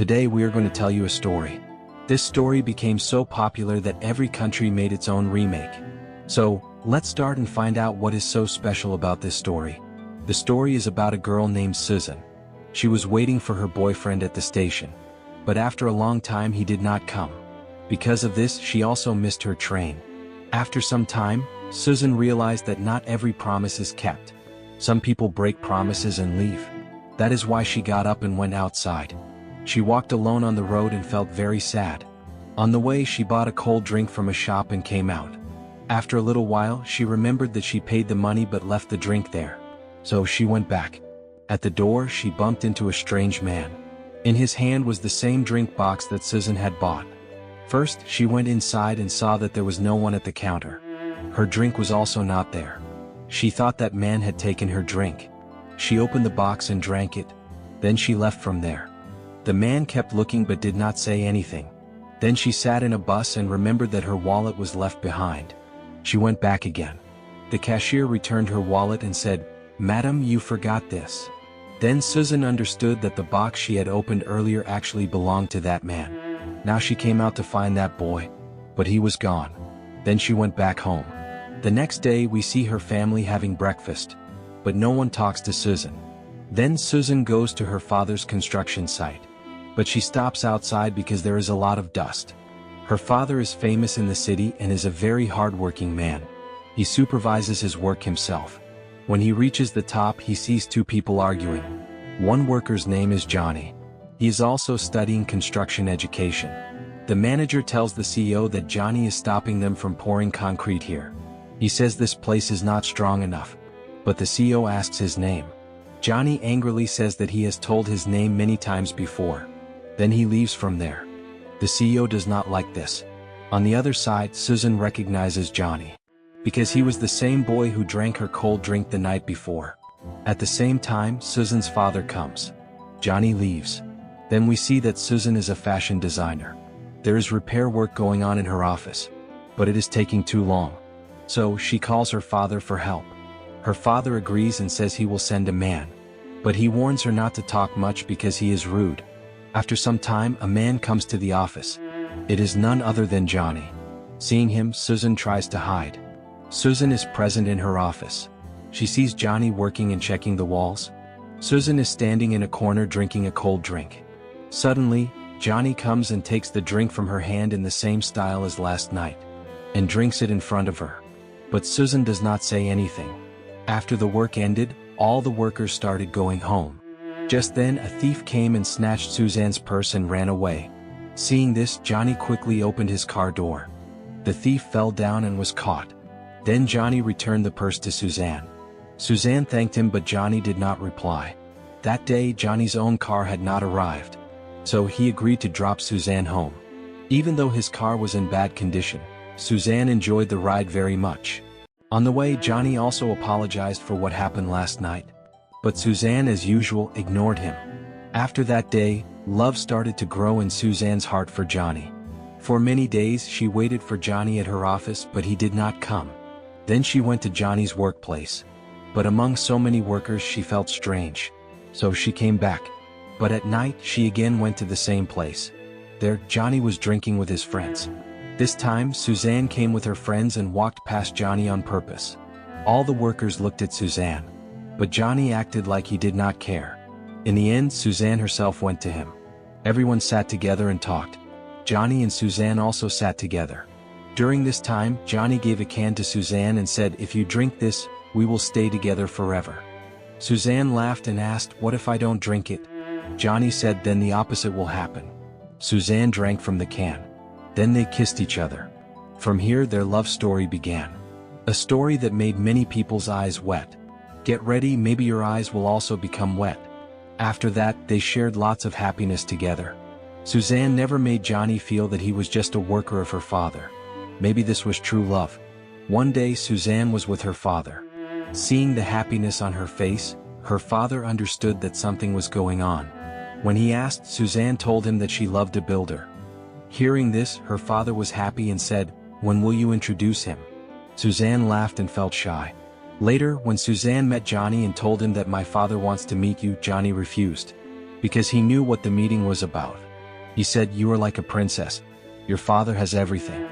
Today we are going to tell you a story. This story became so popular that every country made its own remake. So, let's start and find out what is so special about this story. The story is about a girl named Suzen. She was waiting for her boyfriend at the station. But after a long time he did not come. Because of this she also missed her train. After some time, Suzen realized that not every promise is kept. Some people break promises and leave. That is why she got up and went outside. She walked alone on the road and felt very sad. On the way she bought a cold drink from a shop and came out. After a little while she remembered that she paid the money but left the drink there. So she went back. At the door she bumped into a strange man. In his hand was the same drink box that Suzen had bought. First she went inside and saw that there was no one at the counter. Her drink was also not there. She thought that man had taken her drink. She opened the box and drank it. Then she left from there. The man kept looking but did not say anything. Then she sat in a bus and remembered that her wallet was left behind. She went back again. The cashier returned her wallet and said, "Madam, you forgot this." Then Suzen understood that the box she had opened earlier actually belonged to that man. Now she came out to find that boy. But he was gone. Then she went back home. The next day we see her family having breakfast. But no one talks to Suzen. Then Suzen goes to her father's construction site. But she stops outside because there is a lot of dust. Her father is famous in the city and is a very hard-working man. He supervises his work himself. When he reaches the top he sees two people arguing. One worker's name is Johnny. He is also studying construction education. The manager tells the CEO that Johnny is stopping them from pouring concrete here. He says this place is not strong enough. But the CEO asks his name. Johnny angrily says that he has told his name many times before. Then he leaves from there. The CEO does not like this. On the other side, Suzen recognizes Johnny. Because he was the same boy who drank her cold drink the night before. At the same time, Suzen's father comes. Johnny leaves. Then we see that Suzen is a fashion designer. There is repair work going on in her office. But it is taking too long. So she calls her father for help. Her father agrees and says he will send a man. But he warns her not to talk much because he is rude. After some time a man comes to the office. It is none other than Johnny. Seeing him, Suzen tries to hide. Suzen is present in her office. She sees Johnny working and checking the walls. Suzen is standing in a corner drinking a cold drink. Suddenly, Johnny comes and takes the drink from her hand in the same style as last night. And drinks it in front of her. But Suzen does not say anything. After the work ended, all the workers started going home. Just then a thief came and snatched Suzen's purse and ran away. Seeing this, Johnny quickly opened his car door. The thief fell down and was caught. Then Johnny returned the purse to Suzen. Suzen thanked him but Johnny did not reply. That day Johnny's own car had not arrived. So he agreed to drop Suzen home. Even though his car was in bad condition, Suzen enjoyed the ride very much. On the way Johnny also apologized for what happened last night. But Suzen as usual ignored him. After that day, love started to grow in Suzen's heart for Johnny. For many days she waited for Johnny at her office but he did not come. Then she went to Johnny's workplace. But among so many workers she felt strange. So she came back. But at night she again went to the same place. There Johnny was drinking with his friends. This time Suzen came with her friends and walked past Johnny on purpose. All the workers looked at Suzen. But Johnny acted like he did not care. In the end Suzen herself went to him. Everyone sat together and talked. Johnny and Suzen also sat together. During this time Johnny gave a can to Suzen and said, "If you drink this, we will stay together forever." Suzen laughed and asked, "What if I don't drink it?" Johnny said, "Then the opposite will happen." Suzen drank from the can. Then they kissed each other. From here their love story began. A story that made many people's eyes wet. Get ready, maybe your eyes will also become wet. After that, they shared lots of happiness together. Suzen never made Johnny feel that he was just a worker of her father. Maybe this was true love. One day Suzen was with her father. Seeing the happiness on her face, her father understood that something was going on. When he asked, Suzen told him that she loved a builder. Hearing this, her father was happy and said, "When will you introduce him?" Suzen laughed and felt shy. Later, when Suzen met Johnny and told him that "My father wants to meet you," Johnny refused. Because he knew what the meeting was about. He said, "You are like a princess. Your father has everything.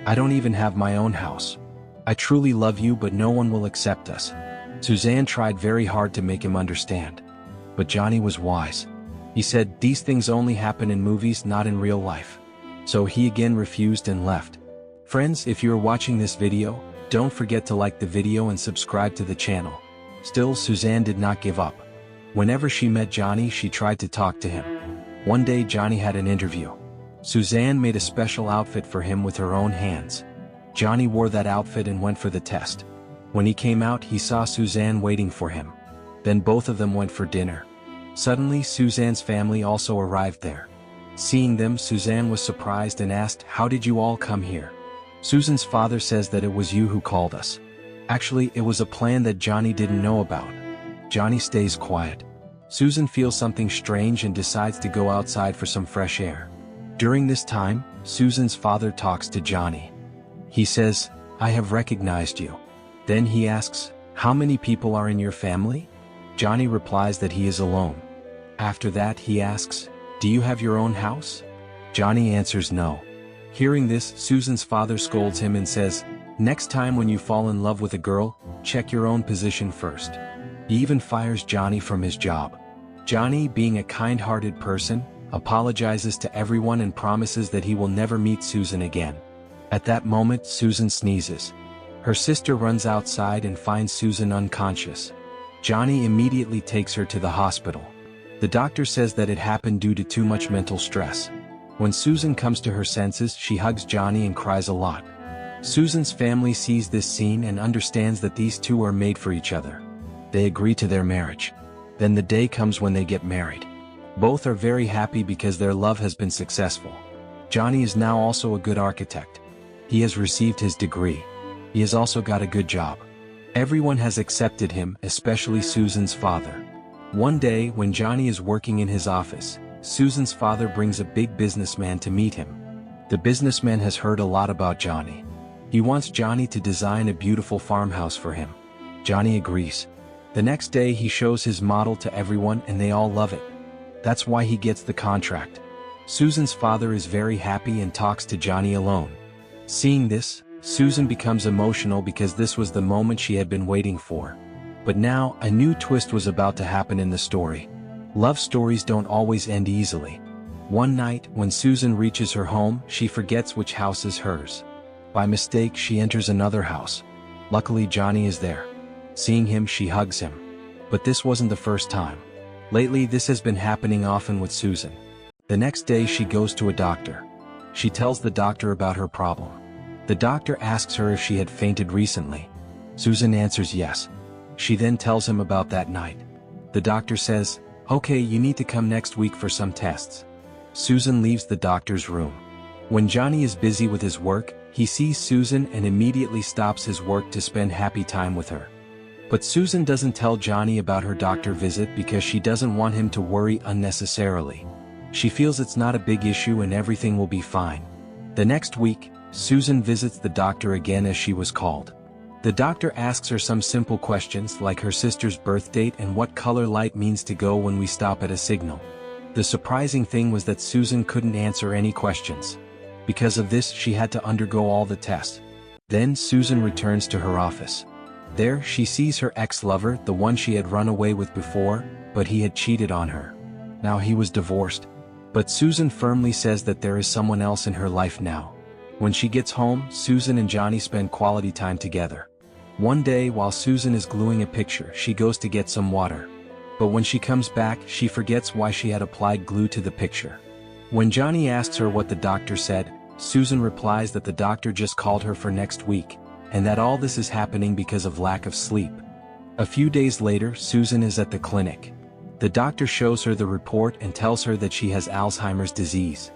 I don't even have my own house. I truly love you, but no one will accept us." Suzen tried very hard to make him understand. But Johnny was wise. He said, "These things only happen in movies, not in real life." So he again refused and left. Friends, if you are watching this video, don't forget to like the video and subscribe to the channel. Still, Suzen did not give up. Whenever she met Johnny, she tried to talk to him. One day Johnny had an interview. Suzen made a special outfit for him with her own hands. Johnny wore that outfit and went for the test. When he came out, he saw Suzen waiting for him. Then both of them went for dinner. Suddenly, Suzen's family also arrived there. Seeing them, Suzen was surprised and asked, "How did you all come here?" Suzen's father says that it was you who called us. Actually, it was a plan that Johnny didn't know about. Johnny stays quiet. Suzen feels something strange and decides to go outside for some fresh air. During this time, Suzen's father talks to Johnny. He says, "I have recognized you." Then he asks, "How many people are in your family?" Johnny replies that he is alone. After that he asks, "Do you have your own house?" Johnny answers no. Hearing this, Suzen's father scolds him and says, "Next time when you fall in love with a girl, check your own position first." He even fires Johnny from his job. Johnny, being a kind-hearted person, apologizes to everyone and promises that he will never meet Suzen again. At that moment, Suzen sneezes. Her sister runs outside and finds Suzen unconscious. Johnny immediately takes her to the hospital. The doctor says that it happened due to too much mental stress. When Suzen comes to her senses, she hugs Johnny and cries a lot. Suzen's family sees this scene and understands that these two are made for each other. They agree to their marriage. Then the day comes when they get married. Both are very happy because their love has been successful. Johnny is now also a good architect. He has received his degree. He has also got a good job. Everyone has accepted him, especially Suzen's father. One day, when Johnny is working in his office, Suzen's father brings a big businessman to meet him. The businessman has heard a lot about Johnny. He wants Johnny to design a beautiful farmhouse for him. Johnny agrees. The next day he shows his model to everyone and they all love it. That's why he gets the contract. Suzen's father is very happy and talks to Johnny alone. Seeing this, Suzen becomes emotional because this was the moment she had been waiting for. But now, a new twist was about to happen in the story. Love stories don't always end easily. One night, when Suzen reaches her home, she forgets which house is hers. By mistake, she enters another house. Luckily, Johnny is there. Seeing him, she hugs him. But this wasn't the first time. Lately, this has been happening often with Suzen. The next day, she goes to a doctor. She tells the doctor about her problem. The doctor asks her if she had fainted recently. Suzen answers yes. She then tells him about that night. The doctor says, "Okay, you need to come next week for some tests." Suzen leaves the doctor's room. When Johnny is busy with his work, he sees Suzen and immediately stops his work to spend happy time with her. But Suzen doesn't tell Johnny about her doctor visit because she doesn't want him to worry unnecessarily. She feels it's not a big issue and everything will be fine. The next week, Suzen visits the doctor again as she was called. The doctor asks her some simple questions like her sister's birth date and what color light means to go when we stop at a signal. The surprising thing was that Suzen couldn't answer any questions. Because of this, she had to undergo all the tests. Then Suzen returns to her office. There, she sees her ex-lover, the one she had run away with before, but he had cheated on her. Now he was divorced. But Suzen firmly says that there is someone else in her life now. When she gets home, Suzen and Johnny spend quality time together. One day, while Suzen is gluing a picture, she goes to get some water. But when she comes back, she forgets why she had applied glue to the picture. When Johnny asks her what the doctor said, Suzen replies that the doctor just called her for next week, and that all this is happening because of lack of sleep. A few days later, Suzen is at the clinic. The doctor shows her the report and tells her that she has Alzheimer's disease.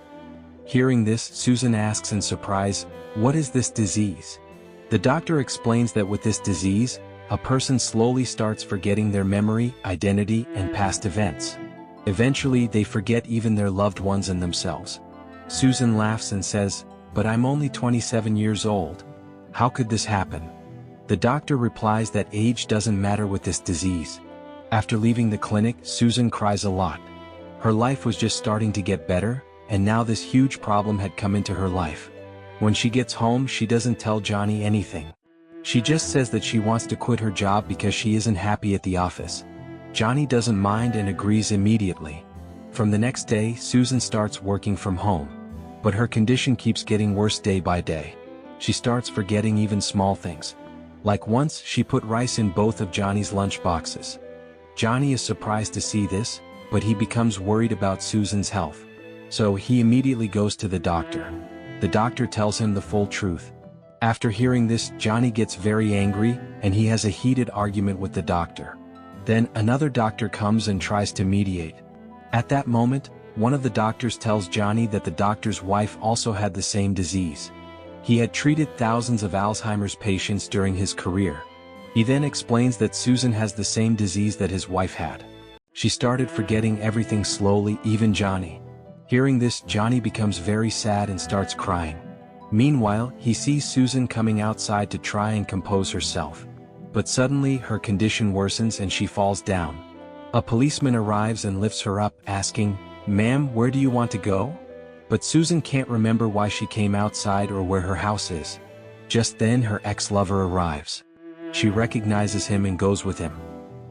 Hearing this, Suzen asks in surprise, "What is this disease?" The doctor explains that with this disease, a person slowly starts forgetting their memory, identity, and past events. Eventually, they forget even their loved ones and themselves. Suzen laughs and says, "But I'm only 27 years old. How could this happen?" The doctor replies that age doesn't matter with this disease. After leaving the clinic, Suzen cries a lot. Her life was just starting to get better, and now this huge problem had come into her life. When she gets home, she doesn't tell Johnny anything. She just says that she wants to quit her job because she isn't happy at the office. Johnny doesn't mind and agrees immediately. From the next day, Susan starts working from home. But her condition keeps getting worse day by day. She starts forgetting even small things. Like once, she put rice in both of Johnny's lunch boxes. Johnny is surprised to see this, but he becomes worried about Susan's health. So he immediately goes to the doctor. The doctor tells him the full truth. After hearing this, Johnny gets very angry, and he has a heated argument with the doctor. Then another doctor comes and tries to mediate. At that moment, one of the doctors tells Johnny that the doctor's wife also had the same disease. He had treated thousands of Alzheimer's patients during his career. He then explains that Susan has the same disease that his wife had. She started forgetting everything slowly, even Johnny. Hearing this, Johnny becomes very sad and starts crying. Meanwhile, he sees Susan coming outside to try and compose herself. But suddenly, her condition worsens and she falls down. A policeman arrives and lifts her up, asking, "Ma'am, where do you want to go?" But Susan can't remember why she came outside or where her house is. Just then her ex-lover arrives. She recognizes him and goes with him.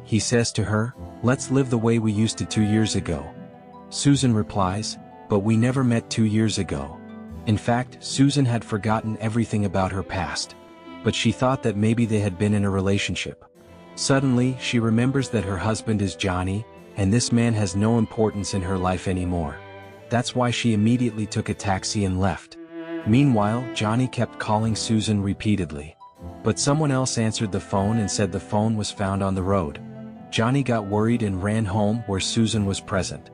He says to her, "Let's live the way we used to 2 years ago." Susan replies, "But we never met 2 years ago." In fact, Susan had forgotten everything about her past. But she thought that maybe they had been in a relationship. Suddenly, she remembers that her husband is Johnny, and this man has no importance in her life anymore. That's why she immediately took a taxi and left. Meanwhile, Johnny kept calling Susan repeatedly. But someone else answered the phone and said the phone was found on the road. Johnny got worried and ran home where Susan was present.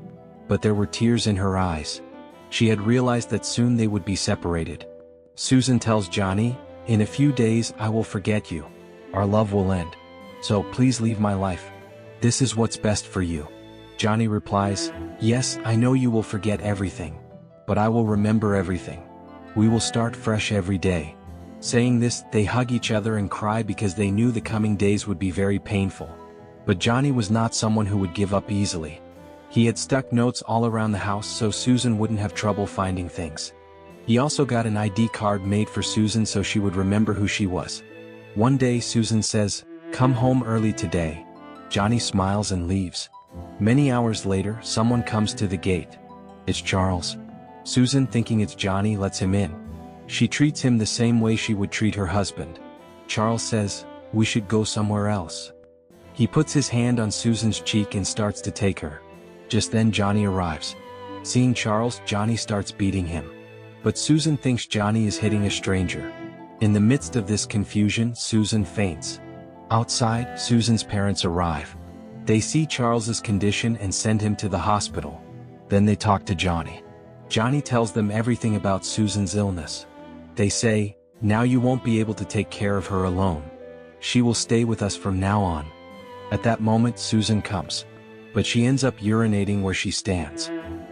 But there were tears in her eyes. She had realized that soon they would be separated. Susan tells Johnny, "In a few days I will forget you. Our love will end. So please leave my life. This is what's best for you." Johnny replies, "Yes, I know you will forget everything. But I will remember everything. We will start fresh every day." Saying this, they hug each other and cry because they knew the coming days would be very painful. But Johnny was not someone who would give up easily. He had stuck notes all around the house so Susan wouldn't have trouble finding things. He also got an ID card made for Susan so she would remember who she was. One day Susan says, "Come home early today." Johnny smiles and leaves. Many hours later, someone comes to the gate. It's Charles. Susan, thinking it's Johnny, lets him in. She treats him the same way she would treat her husband. Charles says, "We should go somewhere else." He puts his hand on Susan's cheek and starts to take her. Just then Johnny arrives. Seeing Charles, Johnny starts beating him. But Susan thinks Johnny is hitting a stranger. In the midst of this confusion, Susan faints. Outside, Susan's parents arrive. They see Charles's condition and send him to the hospital. Then they talk to Johnny. Johnny tells them everything about Susan's illness. They say, "Now you won't be able to take care of her alone. She will stay with us from now on." At that moment, Susan comes. But she ends up urinating where she stands.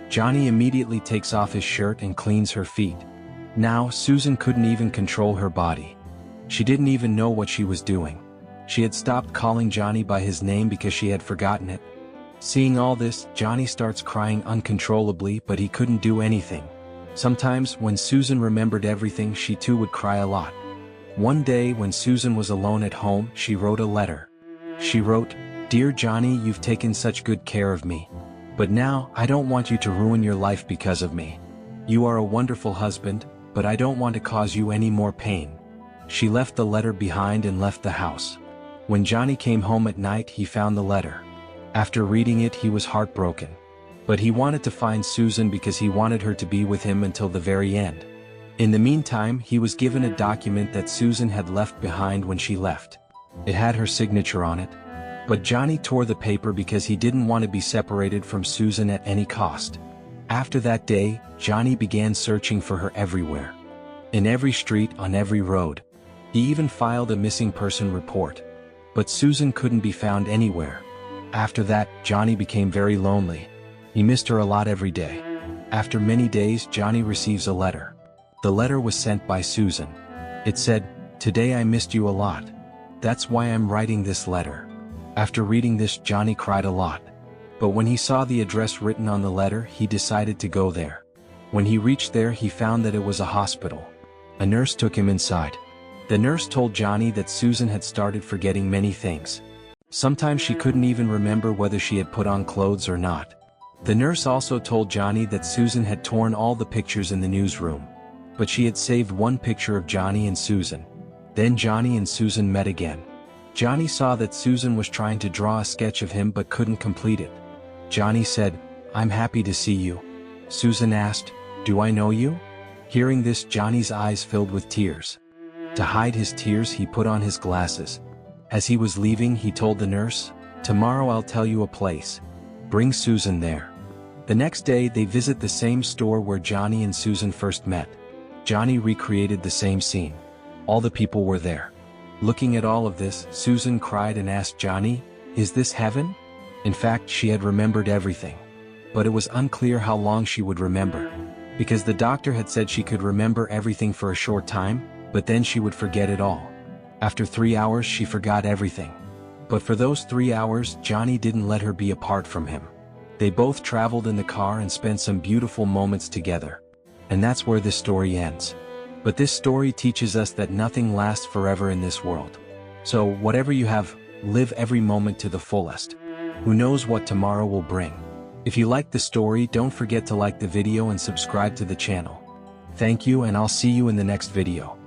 Johnny immediately takes off his shirt and cleans her feet. Now, Susan couldn't even control her body. She didn't even know what she was doing. She had stopped calling Johnny by his name because she had forgotten it. Seeing all this, Johnny starts crying uncontrollably, but he couldn't do anything. Sometimes, when Susan remembered everything, she too would cry a lot. One day, when Susan was alone at home, she wrote a letter. She wrote, "Dear Johnny, you've taken such good care of me. But now, I don't want you to ruin your life because of me. You are a wonderful husband, but I don't want to cause you any more pain." She left the letter behind and left the house. When Johnny came home at night, he found the letter. After reading it, he was heartbroken. But he wanted to find Susan because he wanted her to be with him until the very end. In the meantime, he was given a document that Susan had left behind when she left. It had her signature on it. But Johnny tore the paper because he didn't want to be separated from Susan at any cost. After that day, Johnny began searching for her everywhere. In every street, on every road. He even filed a missing person report. But Susan couldn't be found anywhere. After that, Johnny became very lonely. He missed her a lot every day. After many days, Johnny receives a letter. The letter was sent by Susan. It said, "Today I missed you a lot. That's why I'm writing this letter." After reading this, Johnny cried a lot. But when he saw the address written on the letter, he decided to go there. When he reached there, he found that it was a hospital. A nurse took him inside. The nurse told Johnny that Susan had started forgetting many things. Sometimes she couldn't even remember whether she had put on clothes or not. The nurse also told Johnny that Susan had torn all the pictures in the newsroom. But she had saved one picture of Johnny and Susan. Then Johnny and Susan met again. Johnny saw that Susan was trying to draw a sketch of him but couldn't complete it. Johnny said, "I'm happy to see you." Susan asked, "Do I know you?" Hearing this, Johnny's eyes filled with tears. To hide his tears, he put on his glasses. As he was leaving, he told the nurse, "Tomorrow I'll tell you a place. Bring Susan there." The next day, they visit the same store where Johnny and Susan first met. Johnny recreated the same scene. All the people were there. Looking at all of this, Susan cried and asked Johnny, "Is this heaven?" In fact, she had remembered everything. But it was unclear how long she would remember. Because the doctor had said she could remember everything for a short time, but then she would forget it all. After 3 hours, she forgot everything. But for those 3 hours, Johnny didn't let her be apart from him. They both traveled in the car and spent some beautiful moments together. And that's where this story ends. But this story teaches us that nothing lasts forever in this world. So, whatever you have, live every moment to the fullest. Who knows what tomorrow will bring? If you liked the story, don't forget to like the video and subscribe to the channel. Thank you, and I'll see you in the next video.